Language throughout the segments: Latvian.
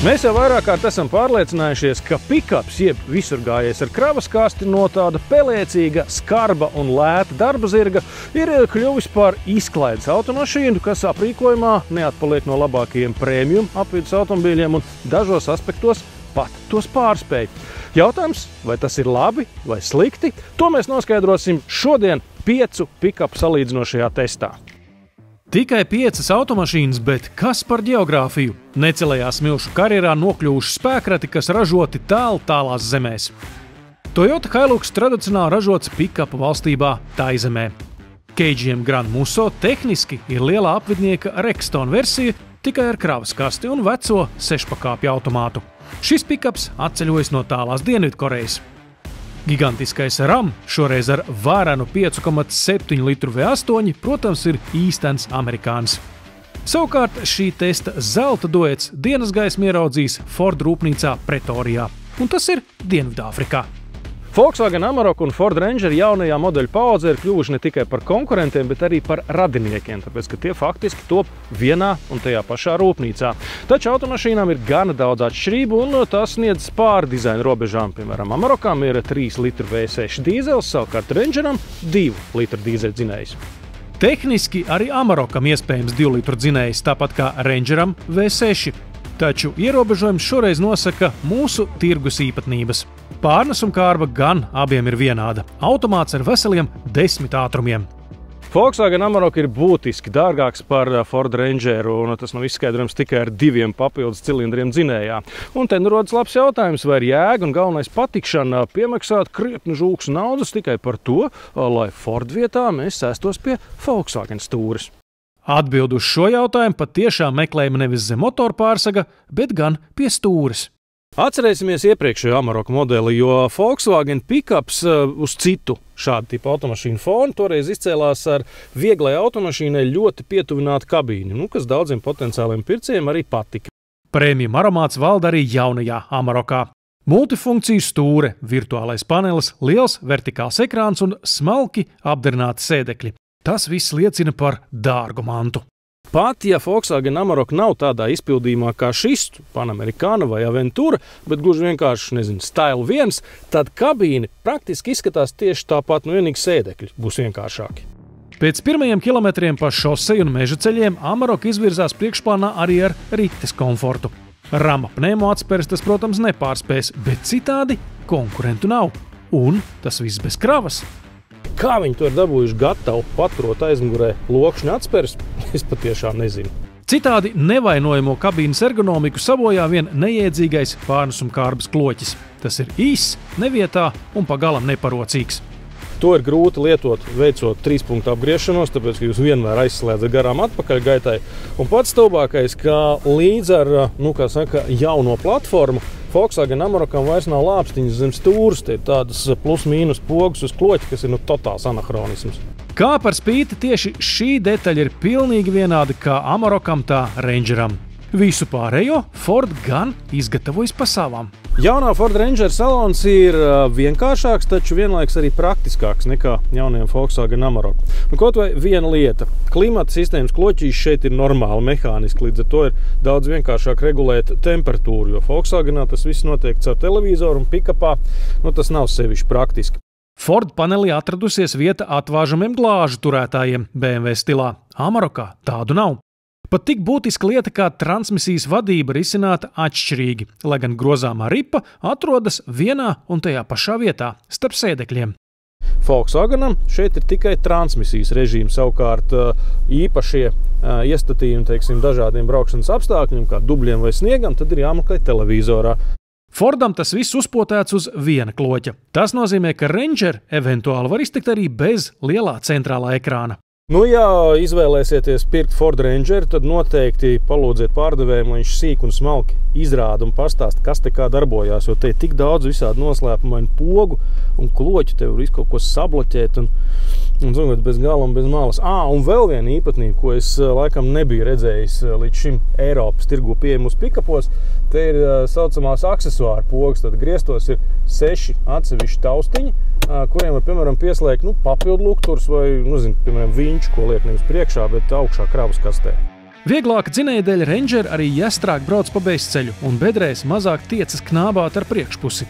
Mēs jau vairāk kārt esam pārliecinājušies, ka pikaps, jeb visurgājies ar kravas kasti no tāda pelēcīga, skarba un lēta darba zirga, ir kļuvis par izklaides automašīnu, kas aprīkojumā neatpaliek no labākajiem premium apvidus automobīļiem un dažos aspektos pat tos pārspēj. Jautājums, vai tas ir labi vai slikti, to mēs noskaidrosim šodien 5 pikapu salīdzinošajā testā. Tikai 5 automašīnas, bet kas par geogrāfiju? Necelējā smilšu karjerā nokļuvuši spēkrati, kas ražoti tālās zemēs. Toyota Hilux tradicionāli ražots pikapu valstībā Taizemē. KGM Grand Musso tehniski ir lielā apvidnieka Rexton versija, tikai ar kravas kasti un veco 6-pakāpju automātu. Šis pikaps atceļojas no tālās Dienvidkorejas. Gigantiskais Ram, šoreiz ar varenu 5,7 litru V8, protams, ir īstens amerikānis. Savukārt šī testa zelta duets dienas gaismu ieraudzīs Ford rūpnīcā Pretorijā, un tas ir Dienvidāfrikā. Volkswagen Amarok un Ford Ranger jaunajā modeļu paaudzē ir kļuvuši ne tikai par konkurentiem, bet arī par radiniekiem, tāpēc, ka tie faktiski top vienā un tajā pašā rūpnīcā. Taču automašīnām ir gana daudz atšķirību, un tas sniedz pāri dizaina robežām. Piemēram, Amarokam ir 3 litru V6 dīzels, savukārt Rangeram 2 litru dīzeļdzinējs. Tehniski arī Amarokam iespējams 2 litru dzinējs, tāpat kā Rangeram V6. Taču ierobežojums šoreiz nosaka mūsu tirgus īpatnības. Pārnesumkārba gan abiem ir vienāda. Automāts ar veseliem 10 ātrumiem. Volkswagen Amarok ir būtiski dārgāks par Ford Rangeru, un tas nav izskaidrojams tikai ar 2 papildus cilindriem dzinējā. Un te rodas labs jautājums, vai ir jēga un galvenais patikšana piemaksāt krietni žūks naudas tikai par to, lai Ford vietā mēs sēstos pie Volkswagen stūres. Atbildi uz šo jautājumu patiešām meklējam nevis zem motora pārsaga, bet gan pie stūres. Atcerēsimies iepriekšējo Amarok modeli, jo Volkswagen pikaps uz citu šādu tipu automašīnu fonu toreiz izcēlās ar vieglai automašīnai ļoti pietuvinātu kabīni, kas daudziem potenciāliem pircējiem arī patika. Premium aromāts valda arī jaunajā Amarokā. Multifunkciju stūre, virtuālais panelis, liels vertikāls ekrāns un smalki apdarināti sēdekļi. Tas viss liecina par dārgu mantu. Pat ja Volkswagen Amarok nav tādā izpildījumā kā šis, Panamericana vai Aventura, bet gluži vienkārši, Style 1, tad kabīne praktiski izskatās tieši tāpat, vienīgi sēdekļi būs vienkāršāki. Pēc pirmajiem kilometriem pa šoseju un meža ceļiem Amarok izvirzās priekšplānā arī ar rites komfortu. Rama pneimu atspērs tas, protams, nepārspēs, bet citādi konkurentu nav. Un tas viss bez kravas. Kā viņi to ir dabūjuši gatavu paturot aizmugurē lokšņa atspērs, es patiešām nezinu. Citādi nevainojamo kabīnes ergonomiku sabojā vien neiedzīgais pārnesumkārbas kloķis. Tas ir īss, nevietā un pagalam neparocīgs. To ir grūti lietot, veicot 3-punktu apgriešanos, tāpēc, ka jūs vienmēr aizslēdzat garām atpakaļgaitai. Un pats stulbākais, ka līdz ar, jauno platformu, Volkswagen Amarokam vairs nav lāpstiņas zem stūras, tie ir tādas plus-mīnus pogas uz kloķa, kas ir totāls anahronisms. Kā par spīti tieši šī detaļa ir pilnīgi vienāda kā Amarokam, tā Rangeram. Visu pārējo Ford gan izgatavojas pa savām. Jaunā Ford Ranger salons ir vienkāršāks, taču vienlaiks arī praktiskāks nekā jaunajam Volkswagen Amarok. Kaut vai viena lieta. Klimata sistēmas kloķīs šeit ir normāli mehāniski, līdz ar to ir daudz vienkāršāk regulēt temperatūru, jo Volkswagenā tas viss notiek caur televizoru un pikapā, tas nav sevišķi praktiski. Ford panelī atradusies vieta atvāžamiem glāžu turētājiem BMW stilā. Amarokā tādu nav. Pat tik būtiska lieta kā transmisijas vadība risināta atšķirīgi, lai gan grozāmā ripa atrodas vienā un tajā pašā vietā, starp sēdekļiem. Volkswagenam šeit ir tikai transmisijas režīms, savukārt īpašie iestatījumi, dažādiem braukšanas apstākļiem, kā dubļiem vai sniegam, tad ir jāmeklē televizorā. Fordam tas viss uzpotēts uz viena kloķa. Tas nozīmē, ka Ranger eventuāli var iztikt arī bez lielā centrālā ekrāna. Ja izvēlēsieties pirkt Ford Ranger, tad noteikti palūdziet pārdevējiem, lai viņš sīk un smalki izrāda un pastāsta, kas te kā darbojās, jo te ir tik daudz visādi noslēpumainu pogu un kloķu, te var kaut ko sabloķēt un bez gala un bez malas. Un vēl viena īpatnība, ko es laikam nebiju redzējis līdz šim Eiropas tirgu pieejamos pikapos, te ir saucamās aksesuāru pogas, tad griestos ir 6 atsevišķi taustiņi, kuriem var, piemēram, pieslēgt papildu lukturs vai, piemēram, viņš, ko liek nevis priekšā, bet augšā kravas kastē. Vieglāka dzinējdeļa Ranger arī jāstrāk brauc pa bezceļu un bedrēs mazāk tiecas knābāt ar priekšpusi.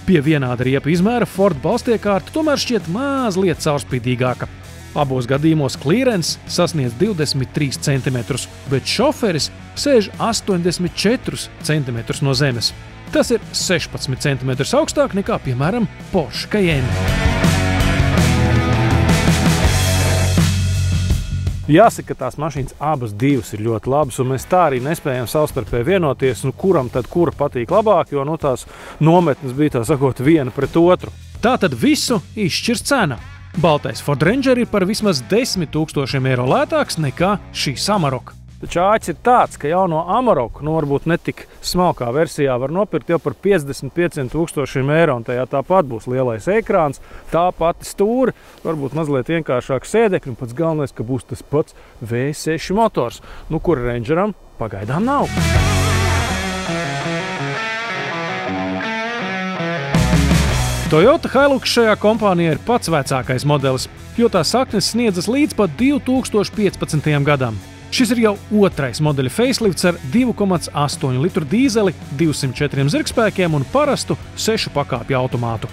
Pie vienāda riepa izmēra Ford balstiekārta tomēr šķiet mazliet caurspīdīgāka. Abos gadījumos klīrens sasniedz 23 cm, bet šoferis sēž 84 cm no zemes. Tas ir 16 cm augstāk nekā, piemēram, Porsche Cayenne. Jāsaka, ka tās mašīnas abas divas ir ļoti labas, un mēs tā arī nespējam savstarpēji vienoties, kuram tad kura patīk labāk, jo tās nometnes bija tā sakot viena pret otru. Tātad visu izšķirs cena. Baltais Ford Ranger ir par vismaz 10 000 eiro lētāks nekā šīs Amarok. Taču āķis ir tāds, ka jauno Amaroku, varbūt netik smalkā versijā var nopirkt jau par 55 000 eiro, un tajā tāpat būs lielais ekrāns, tā pati stūri, varbūt mazliet vienkāršāk sēdekļi, un pats galvenais, ka būs tas pats V6 motors, kur Rangeram pagaidām nav. Toyota Hilux šajā kompānijā ir pats vecākais modelis, jo tā saknes sniedzas līdz pat 2015. gadam. Šis ir jau otrais modeļa facelifts ar 2,8 litru dīzeli, 204 zirgspēkiem un parastu 6 pakāpju automātu.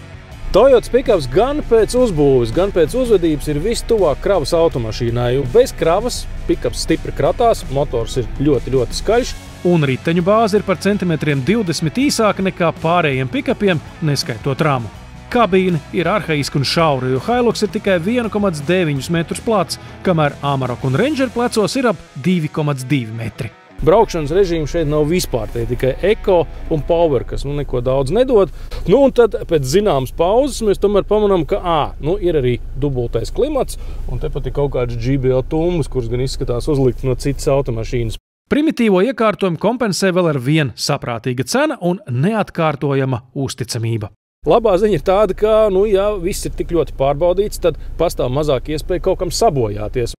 Toyotas pikaps gan pēc uzbūves, gan pēc uzvedības ir vistuvāk kravas automašīnai. Bez kravas pikaps stipri kratās, motors ir ļoti skaļš, un riteņu bāze ir par centimetriem 20 īsāka nekā pārējiem pikapiem, neskaitot rāmu. Kabīne ir arhaiska un šaura, jo Hilux ir tikai 1,9 metrus plats, kamēr Amarok un Ranger plecos ir ap 2,2 metri. Braukšanas režīmu šeit nav vispār, tie tikai Eco un Power, kas neko daudz nedod. Un tad pēc zināmas pauzes mēs tomēr pamanām, ka ir arī dubultais klimats, un tepat ir kaut kāds GBO tumbas, kuras gan izskatās uzlikt no citas automašīnas. Primitīvo iekārtojumu kompensē vēl ar vienu saprātīga cena un neatkārtojama uzticamība. Labā ziņa ir tāda, ka, ja viss ir tik ļoti pārbaudīts, tad pastāv mazāk iespēja kaut kam sabojāties.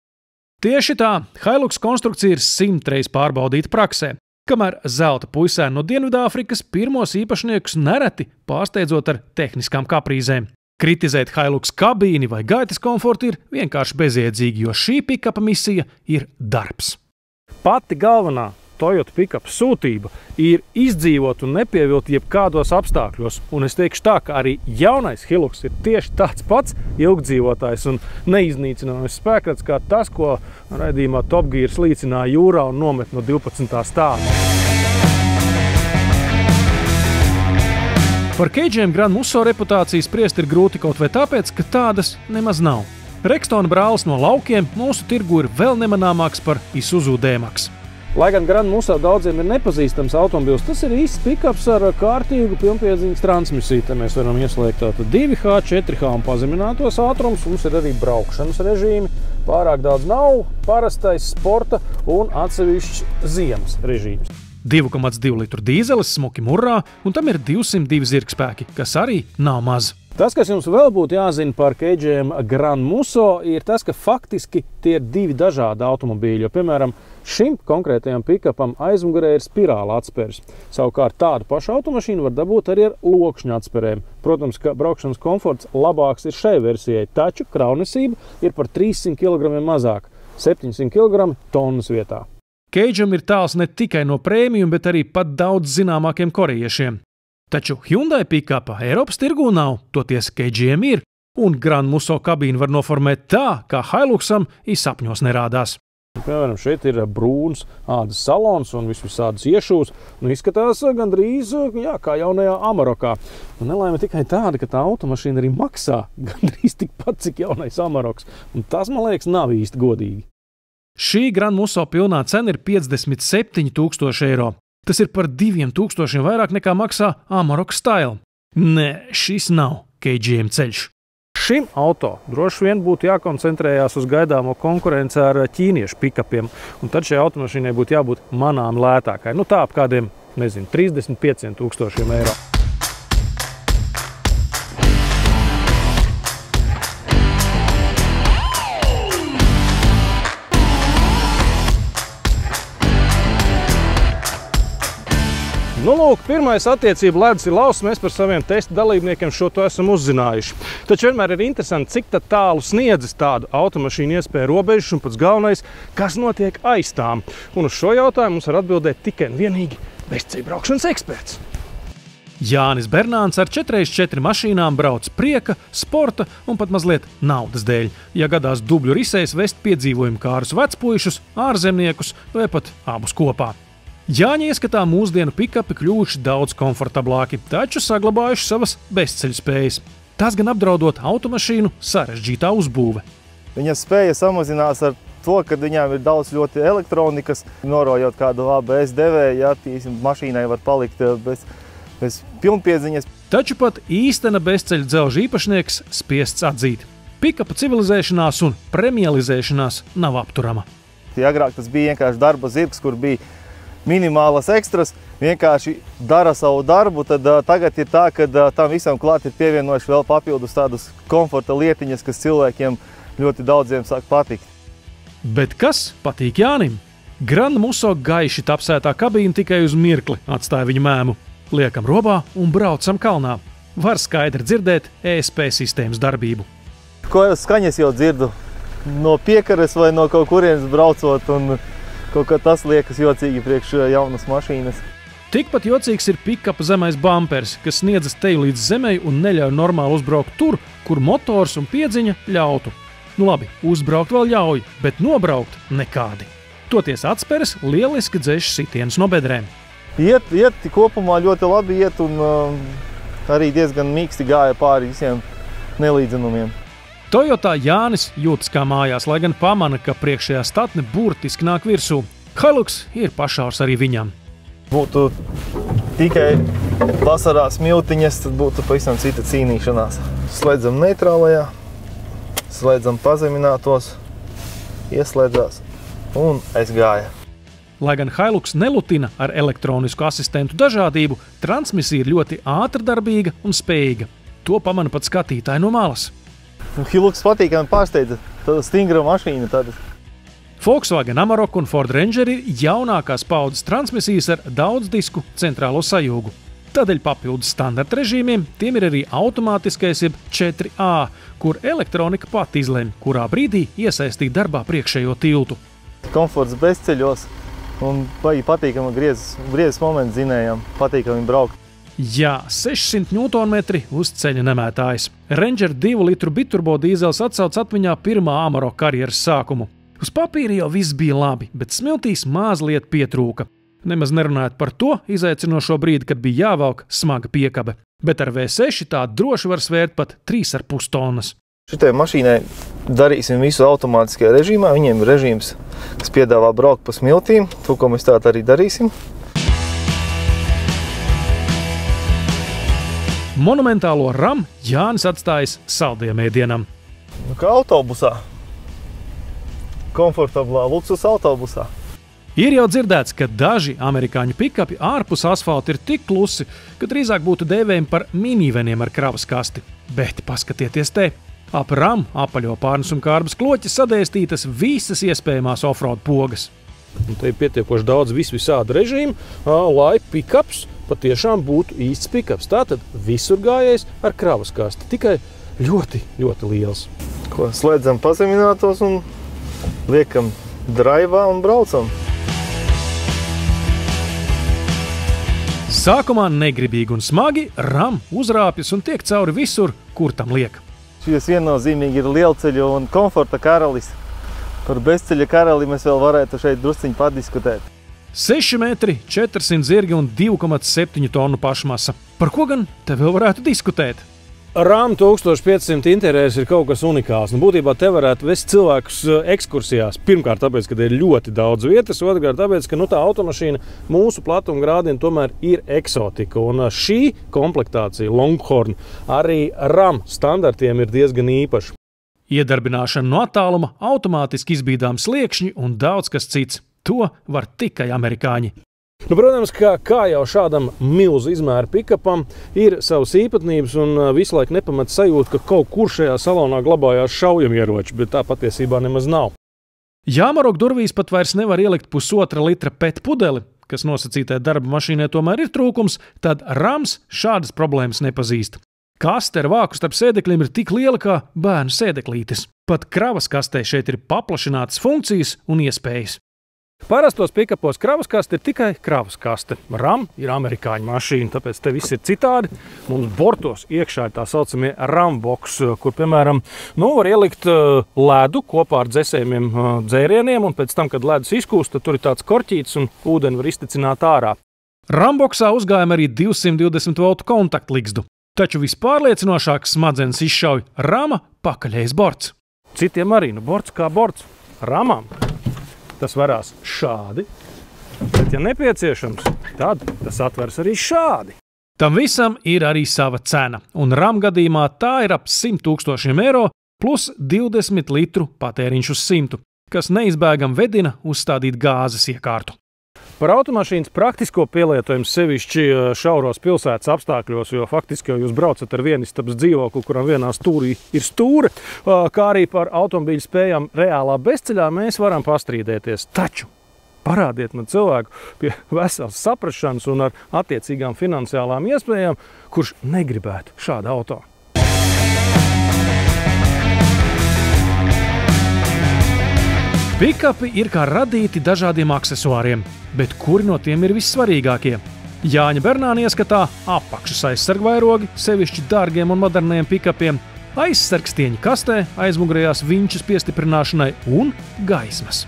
Tieši tā, Hilux konstrukcija ir 100 reiz pārbaudīta praksē, kamēr zelta puisēni no Dienvidāfrikas pirmos īpašniekus nereti pārsteidzot ar tehniskām kaprīzēm. Kritizēt Hilux kabīni vai gaitas komfortu ir vienkārši bezjēdzīgi, jo šī pikapa misija ir darbs. Pati galvenā Toyota pikapa sūtība ir izdzīvot un nepievilt jebkādos apstākļos. Un es teikšu tā, ka arī jaunais Hilux ir tieši tāds pats ilgdzīvotājs un neiznīcinājums spēkrats kā tas, ko raidījumā Top Gear slīcināja jūrā un nomet no 12. stāva. Par KGM Grand Musso reputāciju spriest ir grūti kaut vai tāpēc, ka tādas nemaz nav. Rekstona brālis no laukiem mūsu tirgu ir vēl nemanāmāks par Isuzu D-Max. Lai gan Grand Musso daudziem ir nepazīstams automobils, tas ir īsts pikaps ar kārtīgu pilnpiedziņas transmisiju. Te mēs varam ieslēgt 2H, 4H un pazeminātos ātrums. Mums ir arī braukšanas režīmi. Pārāk daudz nav, parastais sporta un atsevišķs ziemas režīms. 2,2 litru dīzelis smuki murrā, un tam ir 202 zirgspēki, kas arī nav maz. Tas, kas jums vēl būtu jāzina par KGM Grand Musso, ir tas, ka faktiski tie ir divi dažādi automobīļi. Jo, piemēram, šim konkrētajam pikapam aizmugurē ir spirāla atspērs. Savukārt tādu pašu automašīnu var dabūt arī ar lokšņu atspērēm. Protams, ka braukšanas komforts labāks ir šai versijai, taču kravnesība ir par 300 kg mazāk, 700 kg tonnas vietā. KGM ir tāls ne tikai no prēmiju, bet arī pat daudz zināmākiem korejiešiem. Taču Hyundai pikapa Eiropas tirgū nav, toties KGM ir, un Grand Musso kabīnu var noformēt tā, kā Hiluxam sapņos nerādās. Piemēram, šeit ir brūns ādas salons un visādas iešūs. Izskatās gandrīz kā jaunajā Amarokā. Nelaime tikai tāda, ka tā automašīna arī maksā gandrīz tikpat, cik jaunais Amaroks. Un tas, man liekas, nav īsti godīgi. Šī Grand Musso pilnā cena ir 57 000 eiro. Tas ir par 2000 vairāk nekā maksā Amarok Style. Nē, šis nav KGM ceļš. Šim auto droši vien būtu jākoncentrējās uz gaidāmo konkurenci ar ķīniešu pikapiem, un tad šai automašīnai būtu jābūt manām lētākai. Tā ap kādiem, 35 000 eiro. lūk, pirmais attiecību ledus ir lausts. Mēs par saviem testa dalībniekiem šo to esam uzzinājuši. Taču vienmēr ir interesanti, cik tālu sniedzas tādu automašīnu iespēju robežas un pats galvenais, kas notiek aiz tām. Un uz šo jautājumu mums var atbildēt tikai un vienīgi bezceļu braukšanas eksperts. Jānis Bernāns ar 4x4 mašīnām brauc prieka, sporta un pat mazliet naudas dēļ. Ja gadās dubļu risēs vest piedzīvojumu kārus vecpuišus, ārzemniekus vai pat abus kopā. Jāņa ieskatā mūsdienu pikapi kļuvuši daudz komfortablāki, taču saglabājuši savas bezceļu spējas. Tas gan apdraudot automašīnu sarežģītā uzbūve. Viņas spēja samazinās ar to, ka viņām ir daudz ļoti elektronikas, norojot kādu ABS devēju, ja mašīnai var palikt bez pilnpiedziņas. Taču pat īstena bezceļu dzelžu īpašnieks spiests atzīt. Pikapa civilizēšanās un premializēšanās nav apturama. Agrāk tas bija vienkārši darba zirgs, kur bija minimālas ekstras, vienkārši dara savu darbu, tad tagad ir tā, ka tam visam klāt ir pievienojuši vēl papildus tādas komforta lietiņas, kas cilvēkiem ļoti daudziem sāk patikt. Bet kas patīk Jānim? Grand Muso gaiši tapsētā kabīna tikai uz mirkli atstāja viņu mēmu. Liekam robā un braucam kalnā. Var skaidri dzirdēt ESP sistēmas darbību. Ko skaņas jau dzirdu no piekares vai no kaut kurienes braucot, un kaut kā tas liekas jocīgi priekš jaunas mašīnas. Tikpat jocīgs ir pikapa zemais bampers, kas sniedzas teju līdz zemei un neļauj normāli uzbraukt tur, kur motors un piedziņa ļautu. Nu labi, uzbraukt vēl ļauj, bet nobraukt nekādi. Toties atsperes lieliski dzēš sitienus no bedrēm. Iet kopumā ļoti labi iet un arī diezgan mīksti gāja pāri visiem nelīdzenumiem. Toyotā Jānis jūtas kā mājās, lai gan pamana, ka priekšējā statne burtiski nāk virsū. Hilux ir pašārs arī viņam. Būtu tikai vasarā smiltiņas, tad būtu pavisam cita cīnīšanās. Slēdzam neitrālajā, slēdzam pazeminātos, ieslēdzās un aizgāja. Lai gan Hilux nelutina ar elektronisku asistentu dažādību, transmisija ir ļoti ātrdarbīga un spējīga. To pamana pat skatītāji no malas. Hilux patīkami pārsteidza, tāda stingra mašīna. Volkswagen Amarok un Ford Ranger ir jaunākās paudzes transmisijas ar daudzdisku centrālo sajūgu. Tādēļ papildus standarta režīmiem tiem ir arī automātiskais jeb 4A, kur elektronika pat izlemj, kurā brīdī iesaistīt darbā priekšējo tiltu. Komforts bezceļos. Un patīkami griezes moments zinējām, patīkami braukt. Jā, 600 Nm uz ceļa nemētājas. Ranger 2 litru biturbo dīzels atsauc atmiņā pirmā Amarok karjeras sākumu. Uz papīra jau viss bija labi, bet smiltīs mazliet pietrūka. Nemaz nerunājot par to izaicinošo brīdi, kad bija jāvelk smaga piekabe. Bet ar V6 tā droši var svērt pat 3,5 tonnas. Šitai mašīnai darīsim visu automātiskajā režīmā. Viņiem ir režīms, kas piedāvā braukt pa smiltīm. To, ko mēs tātad arī darīsim. Monumentālo RAM Jānis atstājas saldajam ēdienam. Kā autobusā. Komfortablā luksus autobusā. Ir jau dzirdēts, ka daži amerikāņu pikapi ārpus asfalta ir tik klusi, ka drīzāk būtu dēvējami par miniveniem ar kravas kasti. Bet paskatieties te! Ap RAM, apaļo pārnes un kārbas kloķi sadēstītas visas iespējamās offroad pogas. Un te ir pietiekoši daudz visādu režīmu, lai pikaps patiešām būtu īsts pikaps. Tātad visur gājējs ar kravas kasti, tikai ļoti, ļoti liels. Ko slēdzam pazeminātos un liekam draivā un braucam. Sākumā negribīgi un smagi RAM uzrāpjas un tiek cauri visur, kur tam liek. Šis viennozīmīgi ir lielceļu un komforta karalis. Par bezceļa karali mēs vēl varētu šeit drusciņi padiskutēt. 6 metri, 400 zirgi un 2,7 tonu pašmasa. Par ko gan te vēl varētu diskutēt? RAM 1500 interjers ir kaut kas unikāls. Būtībā te varētu vest cilvēkus ekskursijās. Pirmkārt, tāpēc, ka ir ļoti daudz vietas, otrkārt, tāpēc, ka tā automašīna mūsu platuma grādiem tomēr ir eksotika. Un šī komplektācija Longhorn arī RAM standartiem ir diezgan īpaša. Iedarbināšana no attāluma, automātiski izbīdām sliekšņi un daudz kas cits. To var tikai amerikāņi. Protams, kā jau šādam milzu izmēra pikapam ir savas īpatnības un visu laiku nepamet sajūta, ka kaut kur šajā salonā glabājās šaujamieroči, bet tā patiesībā nemaz nav. Ja Amarok durvīs pat vairs nevar ielikt 1,5 litra PET pudeli, kas nosacītai darba mašīnai tomēr ir trūkums, tad Rams šādas problēmas nepazīst. Kaste ar vāku starp sēdekļiem ir tik liela kā bērnu sēdeklītes. Pat kravas kastē šeit ir paplašinātas funkcijas un iespējas. Parastos pikapos kravas kaste ir tikai kravas kaste. Ram ir amerikāņu mašīna, tāpēc te viss ir citādi. Mums bortos iekšā ir tā saucamie Rambox, kur, piemēram, var ielikt ledu kopā ar dzesējumiem dzērieniem, un pēc tam, kad ledus izkūst, tad tur ir tāds korķītis un ūdeni var iztecināt ārā. Ramboxā uzgājam arī 220 voltu kontaktligzdu, taču vispārliecinošāk smadzenes izšauj Rama pakaļējs borts. Citiem arī, borts kā borts. Ramam tas varās šādi, bet, ja nepieciešams, tad tas atvers arī šādi. Tam visam ir arī sava cena, un Ram gadījumā tā ir ap 100 000 eiro plus 20 litru patēriņš uz 100, kas neizbēgam vedina uzstādīt gāzes iekārtu. Par automašīnas praktisko pielietojumu sevišķi šauros pilsētas apstākļos, jo faktiski jau jūs braucat ar vienistabas dzīvokli, kuram vienā stūrī ir stūre, kā arī par automobīļu spējām reālā bezceļā mēs varam pastrīdēties. Taču parādiet man cilvēku pie veselas saprašanas un ar attiecīgām finansiālām iespējām, kurš negribētu šādu auto. Pikapi ir kā radīti dažādiem aksesuāriem, bet kuri no tiem ir vissvarīgākie? Jāņa Bernāna ieskatā apakšas aizsargvairogi, sevišķi dārgiem un moderniem pikapiem, aizsargstieņi kastē, aizmugurējās vinčas piestiprināšanai un gaismas.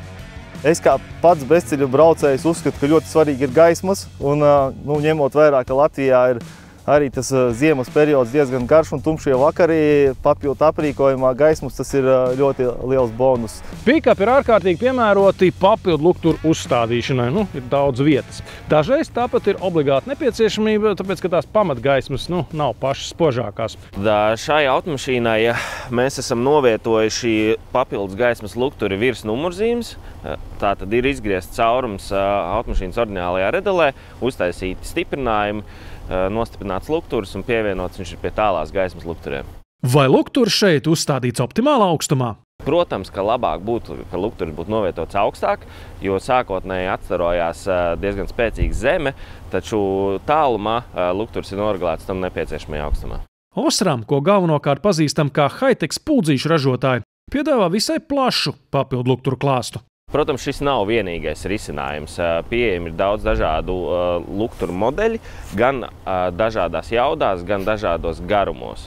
Es kā pats bezceļu braucējs uzskatu, ka ļoti svarīgi ir gaismas, un ņemot vērā, ka Latvijā ir arī tas ziemas periods diezgan garš un tumšie vakari, papildu aprīkojumā gaismas, tas ir ļoti liels bonus. Pikapi ir ārkārtīgi piemēroti papildu lukturu uzstādīšanai, ir daudz vietas. Dažreiz tāpat ir obligāti nepieciešamība, tāpēc, ka tās pamatgaismas nav pašas spožākās. Šai automašīnai mēs esam novietojuši papildus gaismas lukturi virs numurzīmes. Tā tad ir izgriezts caurums automašīnas oriģinālajā redalē, uztaisīti stiprinājumi, nostiprināts lukturs un pievienots viņš ir pie tālās gaismas lukturiem. Vai lukturs šeit uzstādīts optimālā augstumā? Protams, ka labāk būtu, ka lukturs būtu novietots augstāk, jo sākotnēji atstarojās diezgan spēcīga zeme, taču tālumā lukturs ir noregulēts tam nepieciešamajā augstumā. Osram, ko galvenokārt pazīstam kā high-tech spuldzīšu ražotāji, piedāvā visai plašu papildu lukturu klāstu. Protams, šis nav vienīgais risinājums. Pieejami ir daudz dažādu lukturu modeļi, gan dažādās jaudās, gan dažādos garumos.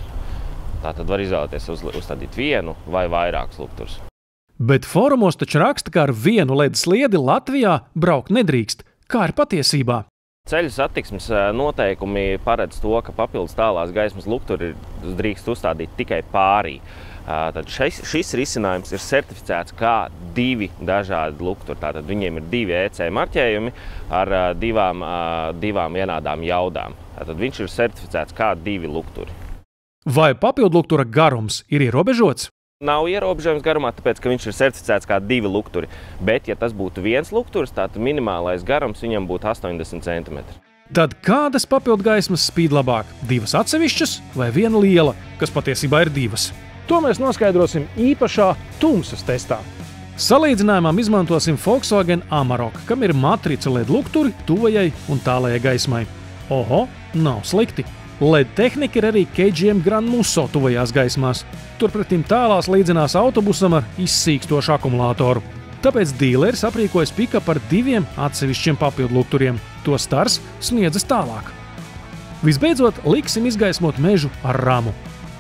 Tātad var izvēlēties uzstādīt vienu vai vairākus lukturus. Bet fórumos taču raksta, ka ar vienu LED sliedi Latvijā braukt nedrīkst. Kā ir patiesībā? Ceļu satiksmes noteikumi paredz to, ka papildus tālās gaismas lukturi drīkst uzstādīt tikai pārī. Tad šis risinājums ir certificēts kā 2 dažādi lukturi. Tātad viņiem ir 2 EC marķējumi ar divām vienādām jaudām. Tātad viņš ir certificēts kā 2 lukturi. Vai papildu luktura garums ir ierobežots? Nav ierobežojums garumā, tāpēc, ka viņš ir certificēts kā 2 lukturi. Bet, ja tas būtu viens lukturis, tad minimālais garums viņam būtu 80 cm. Tad kādas papildu gaismas spīd labāk? 2 atsevišķas vai viena liela, kas patiesībā ir 2? To mēs noskaidrosim īpašā tumsas testā. Salīdzinājumam izmantosim Volkswagen Amarok, kam ir matrica LED lukturi tuvajai un tālajai gaismai. Oho, nav slikti. LED tehnika ir arī KGM Grand Musso tuvajās gaismās. Turpretim tālās līdzinās autobusam ar izsīkstošu akumulātoru. Tāpēc dīleris aprīkojas pikapu ar 2 atsevišķiem papildu lukturiem. To stars sniedzas tālāk. Visbeidzot, liksim izgaismot mežu ar Ramu.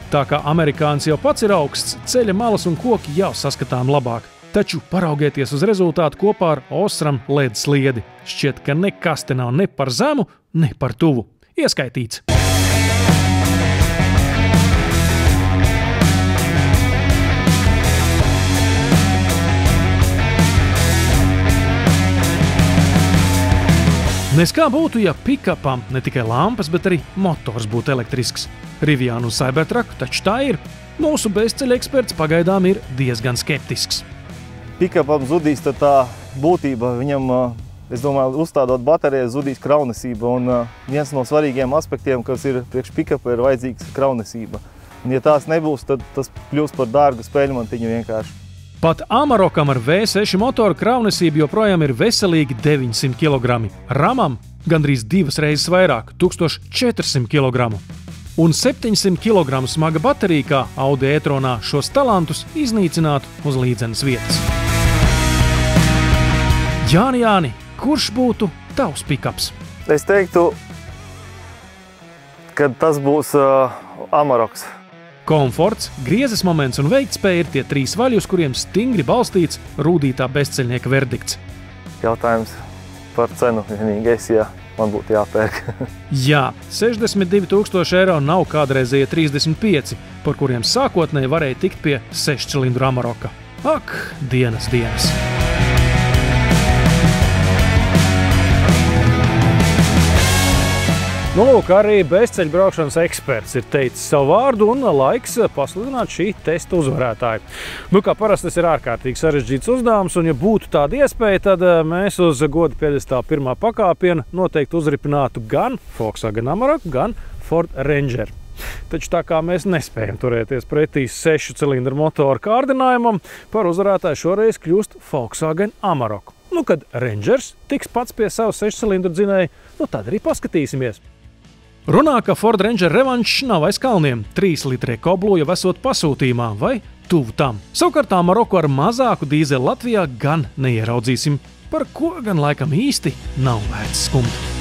Tā kā amerikānis jau pats ir augsts, ceļa malas un koki jau saskatām labāk. Taču paraugieties uz rezultātu kopā ar Osram LED sliedi. Šķiet, ka nekas te nav ne par zemu, ne par tuvu. Ieskaitīts! Nes kā būtu, ja pikapam ne tikai lampas, bet arī motors būtu elektrisks. Rivian un Cybertruck taču tā ir. Mūsu bezceļa eksperts pagaidām ir diezgan skeptisks. Pikapam zudīs tā būtība. Viņam, es domāju, uzstādot baterijas, zudīs kraunesība. Un viens no svarīgiem aspektiem, kas ir priekš pikapa, ir vajadzīgs kraunesība. Un ja tās nebūs, tad tas kļūs par dārgu spēļmantiņu vienkārši. Pat Amarokam ar V6 motoru kravnesība joprojām ir veselīgi 900 kg, Ramam gandrīz 2 reizes vairāk – 1400 kg. Un 700 kg smaga baterija, kā Audi e-tronā, šos talantus iznīcinātu uz līdzenas vietas. Jāni, kurš būtu tavs pikaps? Es teiktu, ka tas būs Amaroks. Komforts, griezes moments un veiktspēja ir tie 3 vaļi, uz kuriem stingri balstīts rūdītā bezceļnieka verdikts. Jautājums par cenu vienīgais, ja man būtu jāpērk. Jā, 62 000 eiro nav kādreizie 35, par kuriem sākotnēji varēja tikt pie 6 cilindru Amaroka. Ak, dienas! Nu, lūk, arī bezceļu braukšanas eksperts ir teicis savu vārdu un laiks pasludināt šī testa uzvarētāju. Nu, kā parasti, tas ir ārkārtīgi sarežģīts uzdevums, un ja būtu tāda iespēja, tad mēs uz goda piedestāla pirmā pakāpiena noteikti uzripinātu gan Volkswagen Amarok, gan Ford Ranger. Taču tā kā mēs nespējam turēties pretī 6 cilindru motoru kārdinājumam, par uzvarētāju šoreiz kļūst Volkswagen Amarok. Nu, kad Rangers tiks pats pie savu 6 cilindru dzinēju, nu tad arī paskatīsimies. Runā, ka Ford Ranger revanšs nav aiz kalniem. 3 litri ekoblu jau esot pasūtījumā vai tuvu tam. Savukārt Amaroku ar mazāku dīzeli Latvijā gan neieraudzīsim, par ko gan laikam īsti nav vērts skumt.